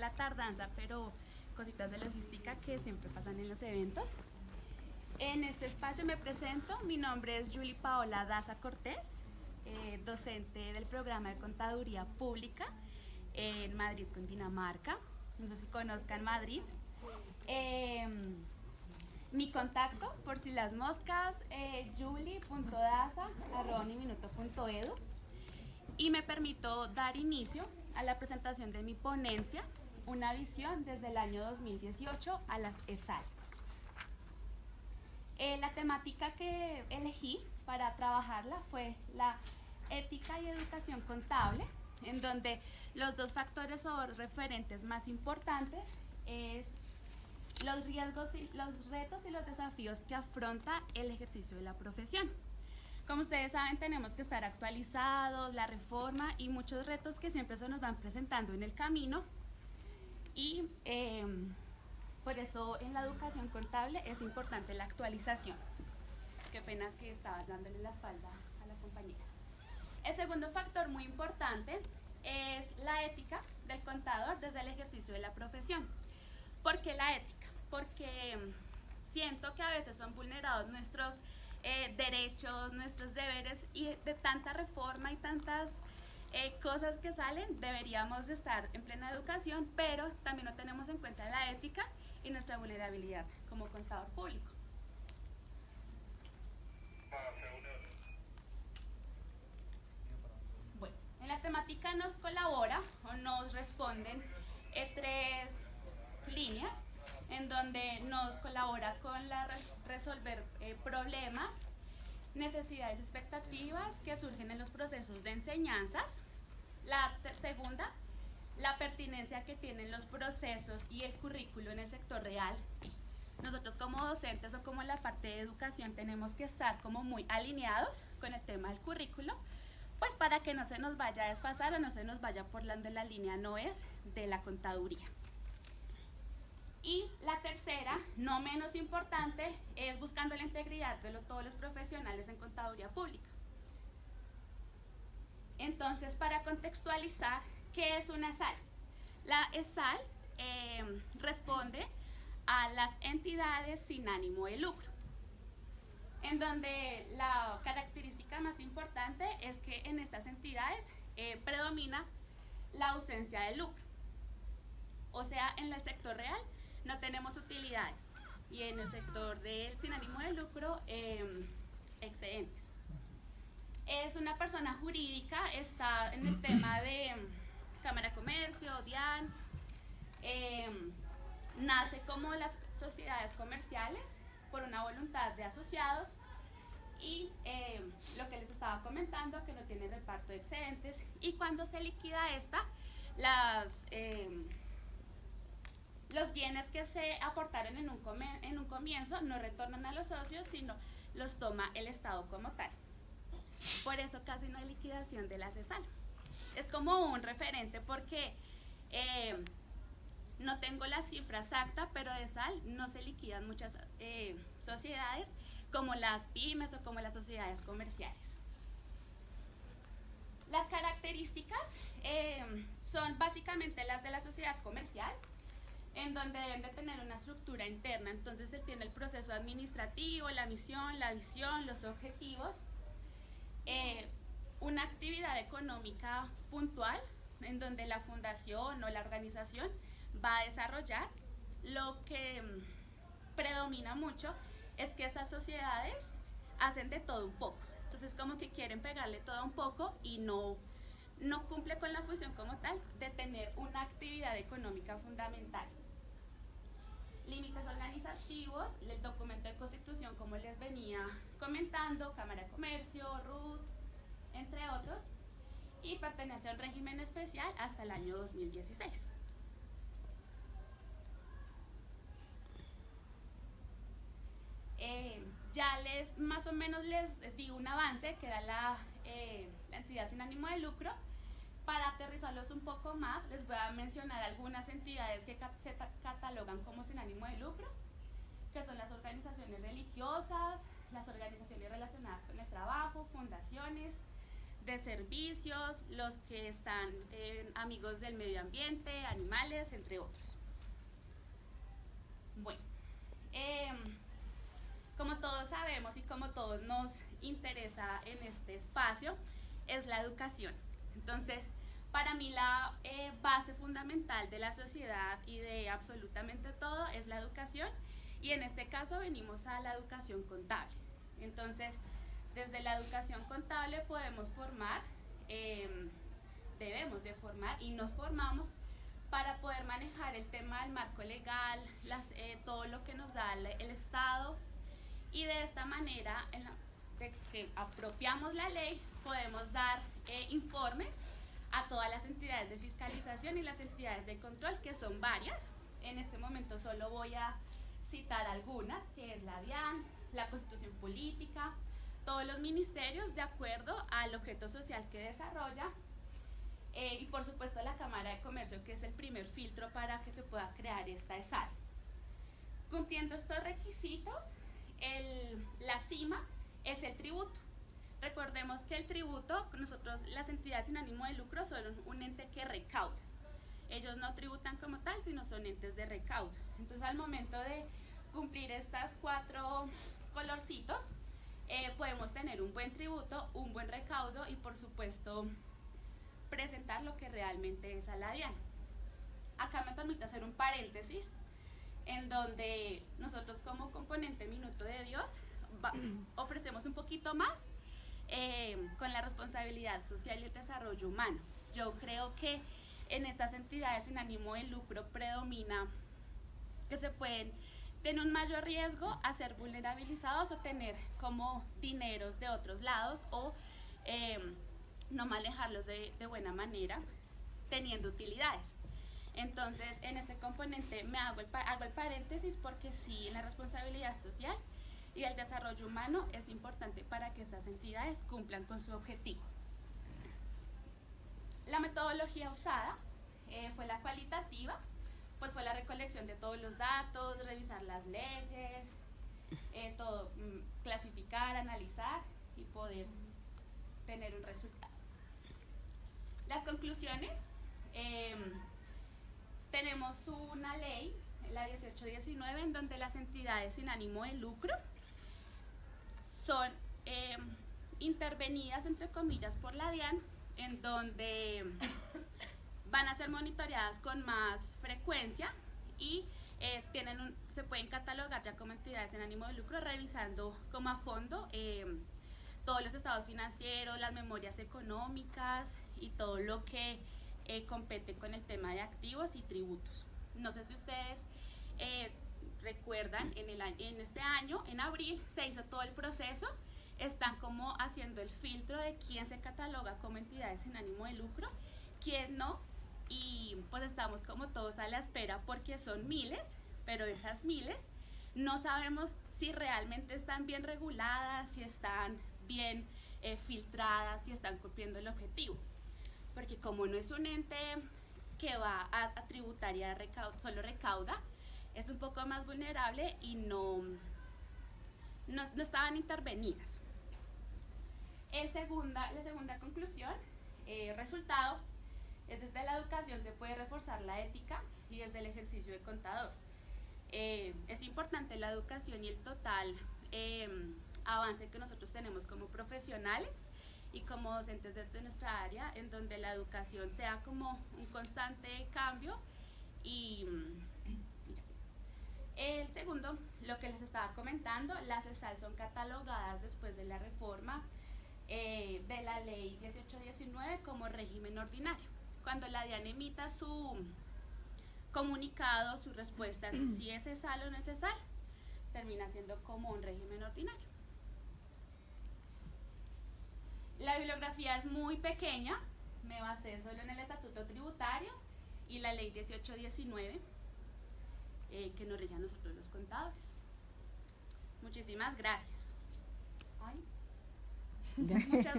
la tardanza, pero cositas de logística que siempre pasan en los eventos. En este espacio me presento, mi nombre es Julie Paola Daza Cortés, docente del programa de Contaduría Pública en Madrid, Cundinamarca. No sé si conozcan Madrid. Mi contacto, por si las moscas, julie.daza@minuto.edu, y me permito dar inicio a la presentación de mi ponencia, una visión desde el año 2018 a las ESAL. La temática que elegí para trabajarla fue la ética y educación contable, en donde los dos factores o referentes más importantes es los riesgos, los retos y los desafíos que afronta el ejercicio de la profesión. Como ustedes saben, tenemos que estar actualizados, la reforma y muchos retos que siempre se nos van presentando en el camino, y por eso en la educación contable es importante la actualización. Qué pena que estaba dándole la espalda a la compañera. El segundo factor muy importante es la ética del contador desde el ejercicio de la profesión. ¿Por qué la ética? Porque siento que a veces son vulnerados nuestros derechos, nuestros deberes, y de tanta reforma y tantas cosas que salen, deberíamos de estar en plena educación, pero también no tenemos en cuenta la ética y nuestra vulnerabilidad como contador público. Bueno, en la temática nos colabora o nos responden tres líneas, en donde nos colabora con resolver problemas, necesidades y expectativas que surgen en los procesos de enseñanzas. La segunda, la pertinencia que tienen los procesos y el currículo en el sector real. Nosotros como docentes o como la parte de educación tenemos que estar como muy alineados con el tema del currículo, pues para que no se nos vaya a desfasar o no se nos vaya por donde la línea no es de la contaduría. Y la tercera, no menos importante, es buscando la integridad de todos los profesionales en contaduría pública. Entonces, para contextualizar, ¿qué es una ESAL? La ESAL responde a las entidades sin ánimo de lucro, en donde la característica más importante es que en estas entidades predomina la ausencia de lucro. O sea, en el sector real no tenemos utilidades, y en el sector del sin ánimo de lucro, excedentes. Es una persona jurídica, está en el tema de Cámara de Comercio, DIAN, nace como las sociedades comerciales por una voluntad de asociados, y lo que les estaba comentando, que no tiene reparto de excedentes, y cuando se liquida esta, los bienes que se aportaron en un comienzo no retornan a los socios, sino los toma el Estado como tal. Por eso casi no hay liquidación de la ESAL. Es como un referente porque no tengo la cifra exacta, pero de ESAL no se liquidan muchas sociedades como las pymes o como las sociedades comerciales. Las características son básicamente las de la sociedad comercial, en donde deben de tener una estructura interna. Entonces se tiene el proceso administrativo, la misión, la visión, los objetivos, una actividad económica puntual en donde la fundación o la organización va a desarrollar. Lo que predomina mucho es que estas sociedades hacen de todo un poco, entonces como que quieren pegarle todo un poco y no cumple con la función como tal de tener una actividad económica fundamental. Límites organizativos, el documento de constitución, como les venía comentando, Cámara de Comercio, RUT, entre otros, y pertenece a un régimen especial hasta el año 2016. Ya más o menos les di un avance que da la entidad sin ánimo de lucro. Para aterrizarlos un poco más, les voy a mencionar algunas entidades que se catalogan como sin ánimo de lucro, que son las organizaciones religiosas, las organizaciones relacionadas con el trabajo, fundaciones, de servicios, los que están amigos del medio ambiente, animales, entre otros. Bueno, como todos sabemos y como todos nos interesa en este espacio, es la educación. Entonces, para mí la base fundamental de la sociedad y de absolutamente todo es la educación, y en este caso venimos a la educación contable. Entonces, desde la educación contable podemos formar, debemos de formar y nos formamos para poder manejar el tema del marco legal, todo lo que nos da el Estado, y de esta manera, de que apropiamos la ley, podemos dar informes a todas las entidades de fiscalización y las entidades de control, que son varias. En este momento solo voy a citar algunas, que es la DIAN, la Constitución Política, todos los ministerios de acuerdo al objeto social que desarrolla, y por supuesto la Cámara de Comercio, que es el primer filtro para que se pueda crear esta ESAL. Cumpliendo estos requisitos, la cima es el tributo. Recordemos que el tributo, nosotros, las entidades sin ánimo de lucro, son un ente que recauda. Ellos no tributan como tal, sino son entes de recaudo. Entonces, al momento de cumplir estas 4 colorcitos, podemos tener un buen tributo, un buen recaudo y, por supuesto, presentar lo que realmente es a la DIAN. Acá me permite hacer un paréntesis en donde nosotros, como componente Minuto de Dios, ofrecemos un poquito más con la responsabilidad social y el desarrollo humano. Yo creo que en estas entidades sin ánimo de lucro predomina que se pueden tener un mayor riesgo a ser vulnerabilizados o tener como dineros de otros lados, o no manejarlos de buena manera teniendo utilidades. Entonces, en este componente hago el paréntesis, porque sí, en la responsabilidad social y el desarrollo humano es importante para que estas entidades cumplan con su objetivo. La metodología usada fue la cualitativa, pues fue la recolección de todos los datos, revisar las leyes, clasificar, analizar y poder tener un resultado. Las conclusiones, tenemos una ley, la 1819, en donde las entidades sin ánimo de lucro son intervenidas, entre comillas, por la DIAN, en donde van a ser monitoreadas con más frecuencia y se pueden catalogar ya como entidades sin ánimo de lucro, revisando como a fondo todos los estados financieros, las memorias económicas y todo lo que compete con el tema de activos y tributos. No sé si ustedes recuerdan, en este año, en abril, se hizo todo el proceso. Están como haciendo el filtro de quién se cataloga como entidades sin ánimo de lucro, quién no, y pues estamos como todos a la espera, porque son miles, pero esas miles no sabemos si realmente están bien reguladas, si están bien filtradas, si están cumpliendo el objetivo, porque como no es un ente que va a tributar y solo recauda, es un poco más vulnerable y no estaban intervenidas. La segunda conclusión, resultado, es desde la educación se puede reforzar la ética y desde el ejercicio de contador. Es importante la educación y el total avance que nosotros tenemos como profesionales y como docentes de nuestra área, en donde la educación sea como un constante cambio. Y el segundo, lo que les estaba comentando, las ESAL son catalogadas después de la reforma de la ley 1819 como régimen ordinario. Cuando la DIAN emita su comunicado, su respuesta, si es ESAL o no es ESAL, termina siendo como un régimen ordinario. La bibliografía es muy pequeña, me basé solo en el estatuto tributario y la ley 1819, que nos rige a nosotros los contadores. Muchísimas gracias. Muchas